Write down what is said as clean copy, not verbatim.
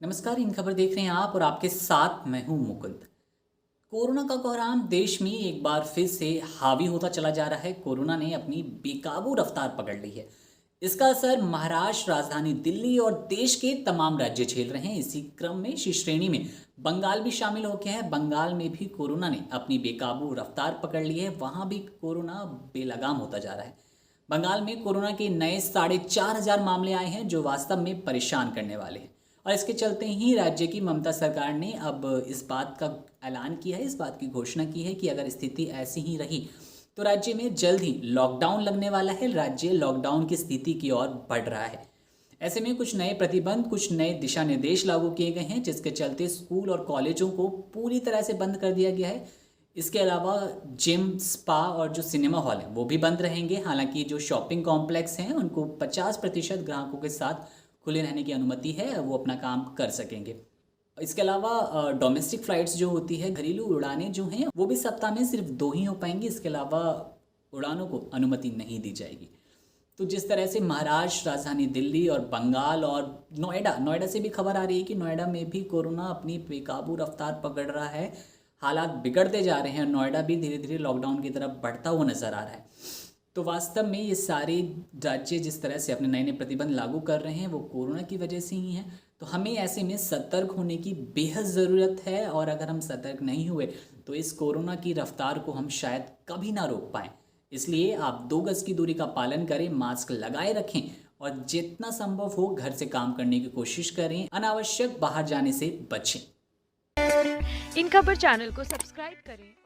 नमस्कार। इन खबर देख रहे हैं आप और आपके साथ मैं हूं मुकुंद। कोरोना का कोहराम देश में एक बार फिर से हावी होता चला जा रहा है। कोरोना ने अपनी बेकाबू रफ्तार पकड़ ली है। इसका असर महाराष्ट्र, राजधानी दिल्ली और देश के तमाम राज्य झेल रहे हैं। इसी क्रम में इसी श्रेणी में बंगाल भी शामिल हो गया है। बंगाल में भी कोरोना ने अपनी बेकाबू रफ्तार पकड़ ली है। वहां भी कोरोना बेलगाम होता जा रहा है। बंगाल में कोरोना के नए 4,500 मामले आए हैं, जो वास्तव में परेशान करने वाले हैं। और इसके चलते ही राज्य की ममता सरकार ने अब इस बात का ऐलान किया है, इस बात की घोषणा की है कि अगर स्थिति ऐसी ही रही तो राज्य में जल्द ही लॉकडाउन लगने वाला है। राज्य लॉकडाउन की स्थिति की ओर बढ़ रहा है। ऐसे में कुछ नए प्रतिबंध, कुछ नए दिशा निर्देश लागू किए गए हैं, जिसके चलते स्कूल और कॉलेजों को पूरी तरह से बंद कर दिया गया है। इसके अलावा जिम, स्पा और जो सिनेमा हॉल हैं वो भी बंद रहेंगे। हालांकि जो शॉपिंग कॉम्प्लेक्स हैं उनको 50% ग्राहकों के साथ खुले रहने की अनुमति है, वो अपना काम कर सकेंगे। इसके अलावा डोमेस्टिक फ़्लाइट्स जो होती है, घरेलू उड़ानें जो हैं, वो भी सप्ताह में सिर्फ 2 ही हो पाएंगी। इसके अलावा उड़ानों को अनुमति नहीं दी जाएगी। तो जिस तरह से महाराष्ट्र, राजधानी दिल्ली और बंगाल और नोएडा नोएडा से भी खबर आ रही है कि नोएडा में भी कोरोना अपनी बेकाबू रफ्तार पकड़ रहा है। हालात बिगड़ते जा रहे हैं। नोएडा भी धीरे धीरे लॉकडाउन की तरफ बढ़ता हुआ नजर आ रहा है। तो वास्तव में ये सारे राज्य जिस तरह से अपने नए नए प्रतिबंध लागू कर रहे हैं वो कोरोना की वजह से ही हैं। तो हमें ऐसे में सतर्क होने की बेहद ज़रूरत है। और अगर हम सतर्क नहीं हुए तो इस कोरोना की रफ्तार को हम शायद कभी ना रोक पाएँ। इसलिए आप 2 गज की दूरी का पालन करें, मास्क लगाए रखें और जितना संभव हो घर से काम करने की कोशिश करें। अनावश्यक बाहर जाने से बचें। इन खबर चैनल को सब्सक्राइब करें।